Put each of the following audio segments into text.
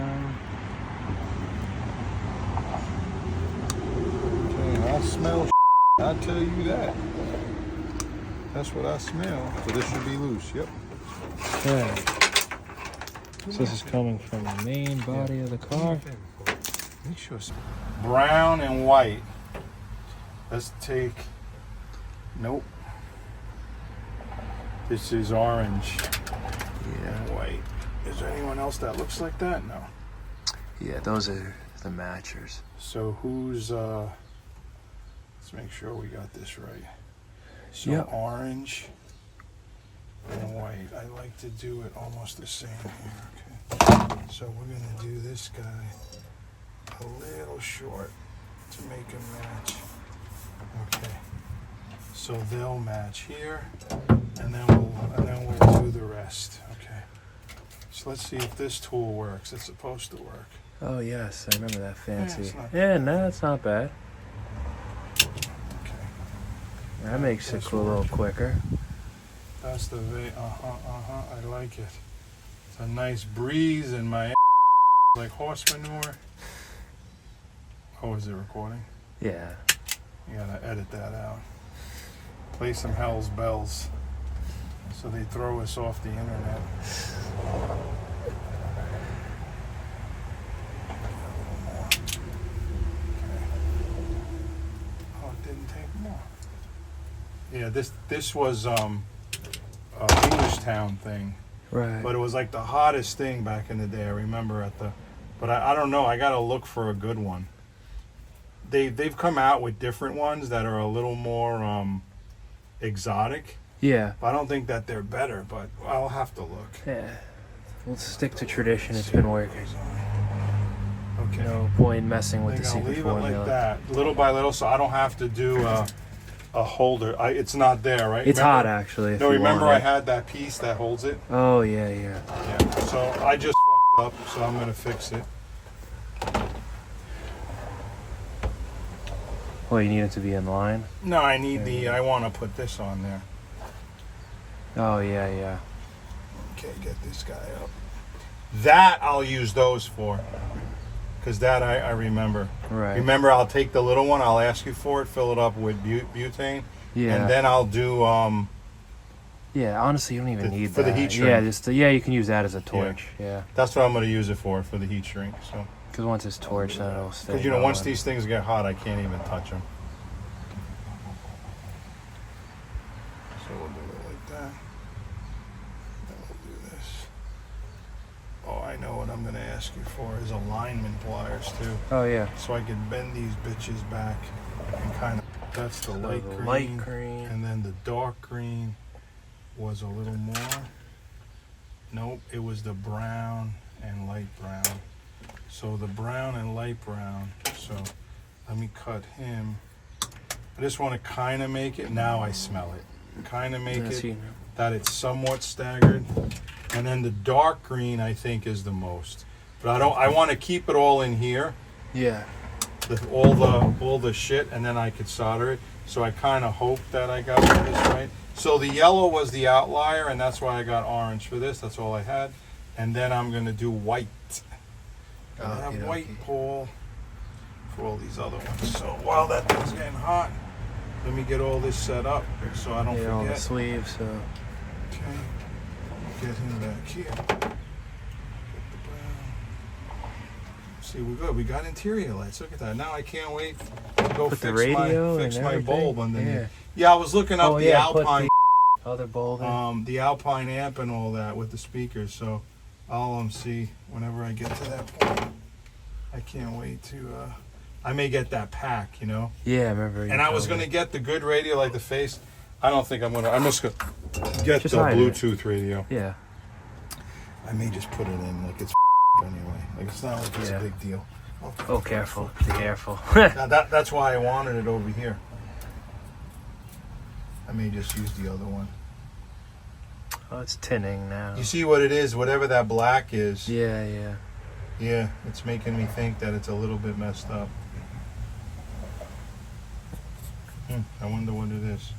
brown. Okay, I smell I tell you that. That's what I smell. So this should be loose, yep. Okay. So this is coming from the main body of the car. Make sure it's brown and white. Let's take, nope. This is orange and white. Is there anyone else that looks like that? No. Yeah, those are the matchers. So who's, let's make sure we got this right. So Yep. orange and white. I like to do it almost the same here. Okay. So we're gonna do this guy a little short to make him match. Okay. So they'll match here, and then we'll do the rest. Okay. So let's see if this tool works. It's supposed to work. Oh yes, I remember that fancy. Yeah, No, it's not bad. Okay. That makes it go a little quicker. That's the way. I like it. It's a nice breeze in my like horse manure. Oh, is it recording? Yeah. You gotta edit that out. Play some Hell's Bells so they throw us off the internet. Oh, it didn't take more. Yeah, this was Englishtown thing. Right. But it was like the hottest thing back in the day. I remember but I don't know. I gotta look for a good one. They've come out with different ones that are a little more exotic. Yeah. I don't think that they're better, but I'll have to look. Yeah. We'll stick to tradition. It's been working. Okay. No point messing with the I'll secret leave formula. it like that, little by little, so I don't have to do a holder. It's not there, right? It's remember, hot actually. No, remember I had that piece that holds it. Oh yeah. Yeah. So I just fucked up, so I'm gonna fix it. Well, you need it to be in line. No, I need I want to put this on there. Oh yeah. Okay, get this guy up. That I'll use those for. Because that I remember. Right. Remember, I'll take the little one, I'll ask you for it, fill it up with butane. Yeah. And then I'll do, Yeah, honestly, you don't even need for that. the heat shrink. Yeah, you can use that as a torch. Yeah. that's what I'm going to use it for the heat shrink. So. Because once it's torched, then it'll stay. Because, once going. these things get hot, I can't even touch them. So we'll do it like that. Then we'll do this. Oh, I know what I'm going to ask you for is alignment pliers, too. Oh yeah. So I can bend these bitches back and kind of, that's the light green. Light green. And then the dark green was a little more. Nope, it was the brown and light brown. So the brown and light brown. So let me cut him. I just want to kind of make it, now I smell it. Kind of make it that it's somewhat staggered. And then the dark green I think is the most. But I want to keep it all in here. Yeah. All the shit, and then I could solder it. So I kind of hope that I got this right. So the yellow was the outlier, and that's why I got orange for this. That's all I had. And then I'm gonna do white. I have white pole for all these other ones. So while that thing's getting hot, let me get all this set up so I don't forget. All the sleeves. So. Okay. Get him back here. Get the brown. See, we're good. We got interior lights. Look at that. Now I can't wait to go Put the fix radio my and bulb underneath. Yeah. Yeah, I was looking up the Alpine, other bulb in. the Alpine amp and all that with the speakers. So I'll see whenever I get to that point. I can't wait to. I may get that pack, Yeah, I remember. And I was gonna get the good radio, like the face. I don't think I'm gonna. I'm just gonna get Just the hide it. Bluetooth radio. Yeah. I may just put it in like it's anyway. Like it's not like it's a big deal. Oh, careful. Be careful. Now that's why I wanted it over here. I may just use the other one. Oh, it's tinning now. You see what it is? Whatever that black is. Yeah. Yeah, it's making me think that it's a little bit messed up. I wonder what it is.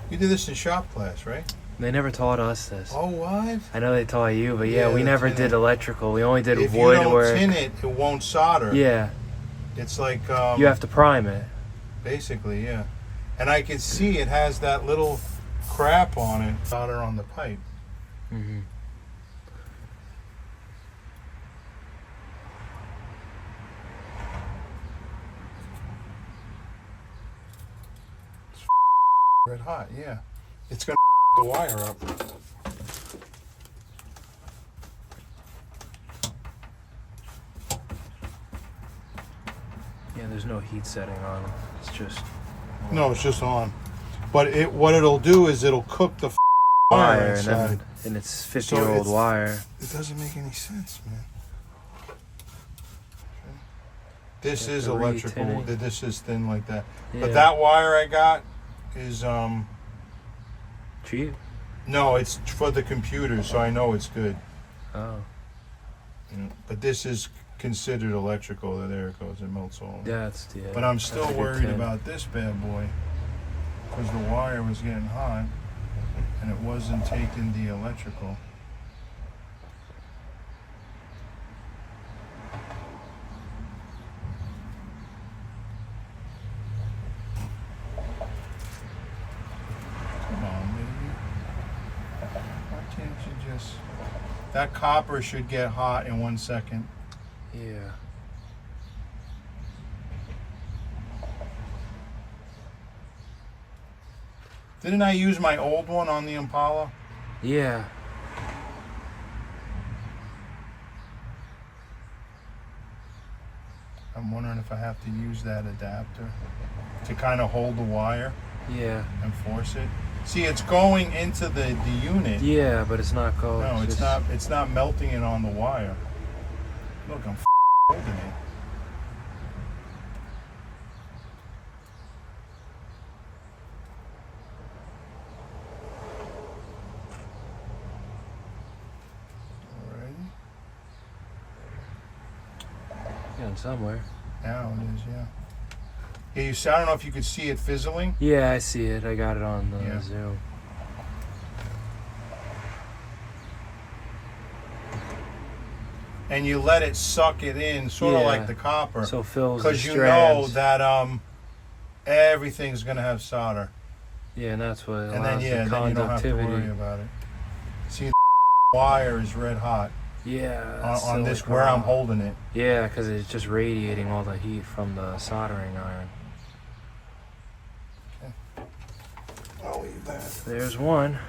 You did this in shop class, right? They never taught us this. Oh, what? I know they taught you, but yeah, Yeah, we never tin did it. electrical. We only did If you woodwork. don't tin it, it won't solder. Yeah, It's like you have to prime it. basically, yeah. And I can see it has that little crap on it, solder on the pipe. Mm-hmm. Red hot, yeah. It's gonna the wire up. Yeah, there's no heat setting on them. It's just No, it's just on. But what it'll do is it'll cook the wire inside. and it's 50-year-old wire. It doesn't make any sense, man. This Yeah, is the electrical. re-tinning. This is thin like that. Yeah. But that wire I got is Cheap. no, it's for the computer, so I know it's good. Oh. But this is considered electrical. There it goes. It melts all. Yeah, yeah. But I'm that's still a good worried tin. about this bad boy because the wire was getting hot and it wasn't taking the electrical. Come on, baby. Why can't you just... That copper should get hot in 1 second. Yeah. Didn't I use my old one on the Impala? Yeah. I'm wondering if I have to use that adapter to kind of hold the wire Yeah. and force it. See, it's going into the unit. Yeah, but it's not going. No, it's just, not. It's not melting it on the wire. Look, I'm holding it. Alrighty. Getting somewhere. Now it is, yeah. Yeah, you see, I don't know if you could see it fizzling. Yeah, I see it. I got it on the Yeah. Zoom. And you let it suck it in, sort of Yeah. like the copper. So it fills the Because you know strands. that everything's gonna have solder. Yeah, and that's what And allows then the then you don't have to conductivity. worry about it. See, the wire is red hot Yeah. on this where I'm holding it. Yeah, because it's just radiating all the heat from the soldering iron. I'll leave that. There's one.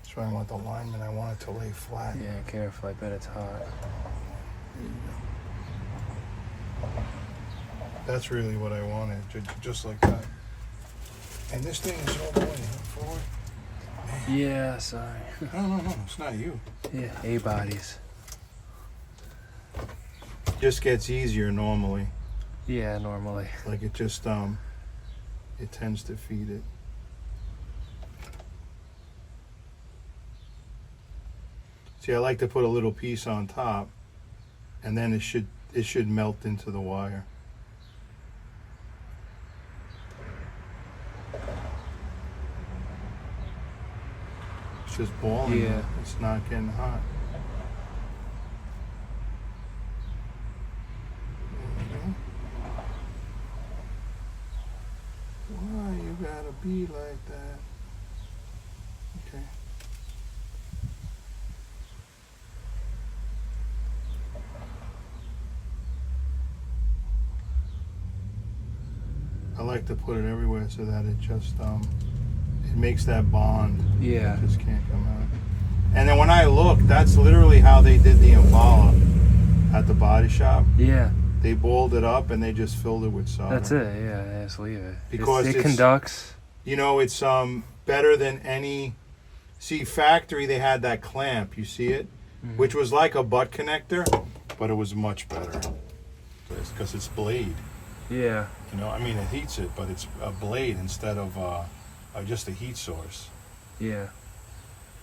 That's why I want the lineman. I want it to lay flat. Yeah, careful. I bet it's hot. That's really what I wanted, just like that. And this thing is all the way forward. Yeah, sorry. No, it's not you. Yeah, A-bodies. Just gets easier normally. Yeah, normally. Like it just it tends to feed it. See, I like to put a little piece on top, and then it should melt into the wire. It's just boiling. Yeah. It's not getting hot. Why you gotta be like that? Okay. I like to put it everywhere so that it just it makes that bond. Yeah. It just can't come out. And then when I look, that's literally how they did the Impala at the body shop. Yeah. They boiled it up and they just filled it with solder. That's it. Yeah, just leave it. Because it it's- conducts. You know, it's better than any. See, factory they had that clamp. You see it, which was like a butt connector, but it was much better because it's blade. Yeah. You know, I mean, it heats it, but it's a blade instead of just a heat source. Yeah.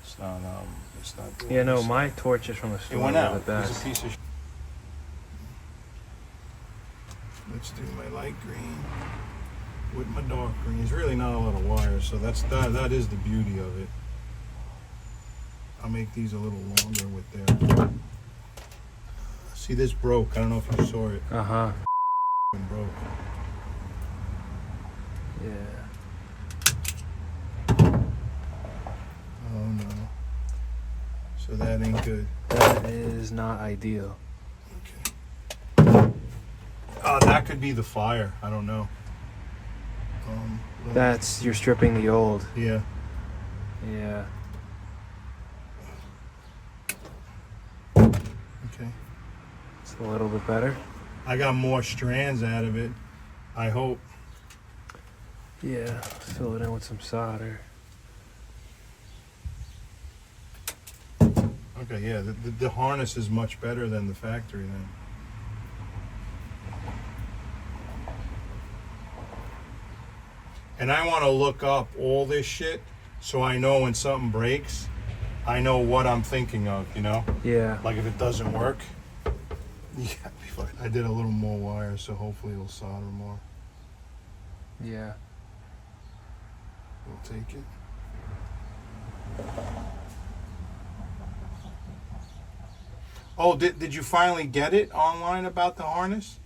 It's not. It's not. Doing Yeah, no, this. my torches from the It store went were out. the It was best. a piece of. Let's do my light green with my dark green. There's really not a lot of wires, so that is the beauty of it. I'll make these a little longer with their. See, this broke. I don't know if you saw it. Uh-huh. Broke. Yeah. Oh no. So that ain't good. That is not ideal. Okay. That could be the fire. I don't know. That's, you're stripping the old. Yeah. Yeah. Okay. It's a little bit better. I got more strands out of it. I hope. Yeah. Fill it in with some solder. Okay, yeah, the harness is much better than the factory then. And I want to look up all this shit so I know when something breaks, I know what I'm thinking of, you know? Yeah. Like if it doesn't work, yeah, be fine. I did a little more wire, so hopefully it'll solder more. Yeah. We'll take it. Oh, did you finally get it online about the harness?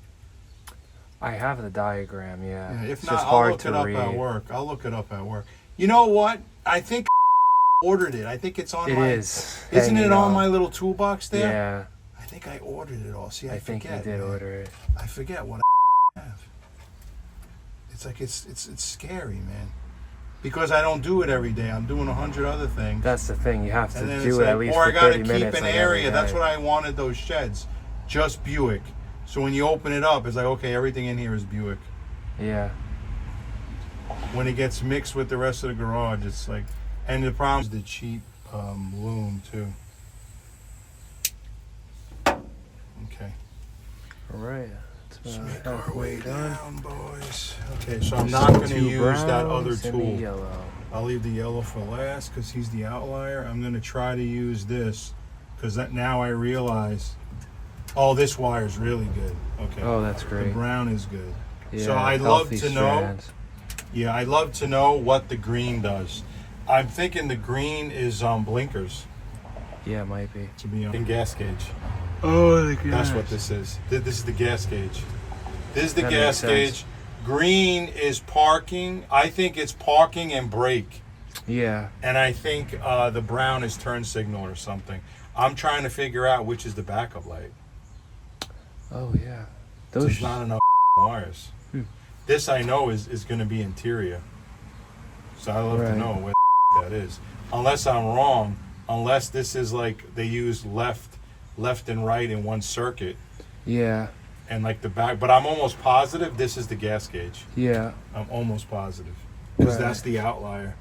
I have the diagram, yeah. Yeah, if It's not, just I'll hard look to it up read. at work. I'll look it up at work. You know what? I think ordered it. I think it's on It my... is. Isn't it hanging on up. my little toolbox there? Yeah. I think I ordered it all. See, I think forget. you did man. order it. I forget what I have. It's like it's scary, man. Because I don't do it every day. I'm doing 100 other things. That's the thing. You have to And then do it's it like, at least or I for gotta 30 keep minutes. an like area. every That's day. what I wanted. Those sheds, just Buick. So when you open it up, it's like, okay, everything in here is Buick. Yeah. When it gets mixed with the rest of the garage, it's like, and the problem is the cheap loom too. Okay. All right. Let's It's make our halfway way done. down, boys. Okay, so I'm not going to Two use that other browns and the tool. yellow. I'll leave the yellow for last because he's the outlier. I'm going to try to use this because now I realize, oh, this wire is really good. Okay. Oh, that's The great. brown is good. Yeah, So I'd love healthy to know. strands. Yeah, I'd love to know what the green does. I'm thinking the green is blinkers. Yeah, it might be. To be honest. In gas gauge. Oh, the gas. That's what this is. This is the gas gauge. This is the That gas makes sense. gauge. Green is parking. I think it's parking and brake. Yeah. And I think the brown is turn signal or something. I'm trying to figure out which is the backup light. Oh, yeah. There's not enough wires. This I know is going to be interior. So I'd love to know what that is. Unless I'm wrong. Unless this is like they use left and right in one circuit. Yeah. And like the back, but I'm almost positive this is the gas gauge. Yeah. I'm almost positive because Right. that's the outlier.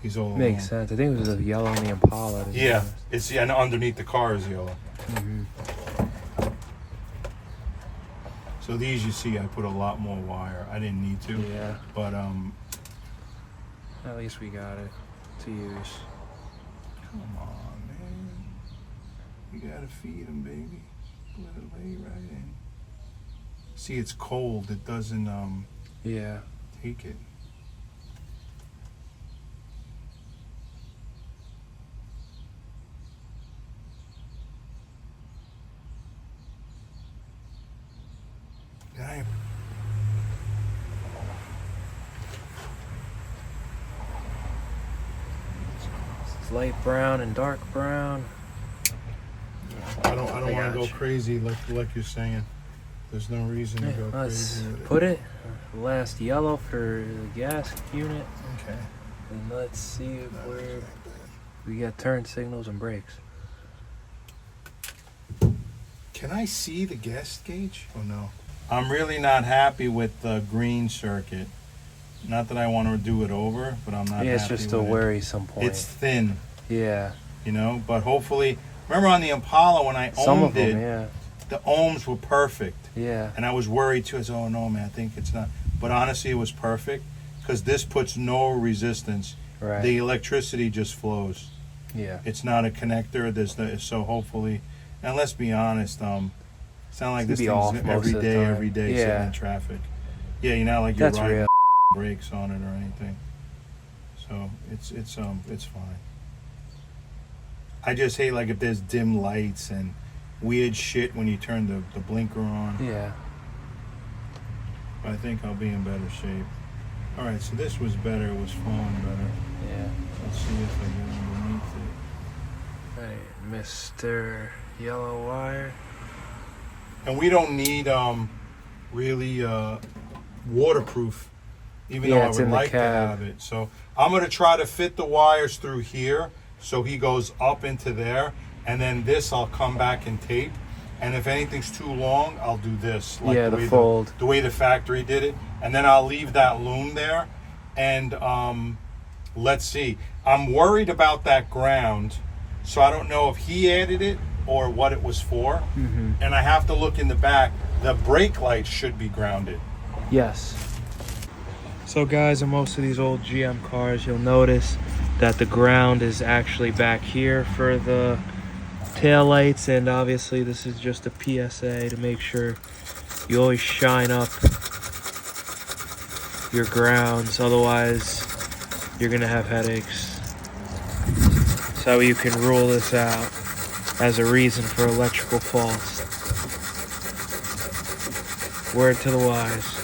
He's all Makes alone. sense. I think it was the yellow and the Impala. to be Yeah, honest. it's and underneath the car is yellow. Mhm. So these you see, I put a lot more wire. I didn't need to, Yeah. but At least we got it to use. come on, man, you gotta feed them, baby. Let it lay right in. See, it's cold. It doesn't Yeah. take it. It's light brown and dark brown. I don't want to go gotcha. crazy like you're saying. There's no reason to Yeah, go let's crazy with it. put it last yellow for the gas unit, Okay. and let's see where we got turn signals and brakes. Can I see the gas gauge? Oh no. I'm really not happy with the green circuit. Not that I want to do it over, but I'm not Yeah, it's happy just a with it. worrisome point. It's thin, Yeah. you know, but hopefully, remember on the Impala when I Some of ohmed it, them, yeah. the ohms were perfect. Yeah. And I was worried too. I said, oh no, man, I think it's not. But honestly, it was perfect because this puts no resistance. Right. The electricity just flows. Yeah. It's not a connector. So hopefully, and let's be honest, Sound like It's this be thing's off most of the time. every day Yeah. sitting in traffic. Yeah, you're not like you're That's riding real. brakes on it or anything. So it's fine. I just hate like if there's dim lights and weird shit when you turn the blinker on. Yeah. But I think I'll be in better shape. All right, so this was better. It was flowing better. Yeah. Let's see if I get underneath it. Hey, Mr. Yellow Wire. And we don't need really waterproof, even though I it's would in the like to cab. have it. So I'm gonna try to fit the wires through here so he goes up into there, and then this I'll come back and tape. And if anything's too long, I'll do this. Like Yeah, the the way fold. the way the factory did it. And then I'll leave that loom there. And let's see. I'm worried about that ground, so I don't know if he added it or what it was for. Mm-hmm. And I have to look in the back. The brake lights should be grounded. Yes. So guys, in most of these old GM cars, you'll notice that the ground is actually back here for the tail lights, and obviously this is just a PSA to make sure you always shine up your grounds, otherwise you're gonna have headaches. So you can rule this out as a reason for electrical faults. Word to the wise.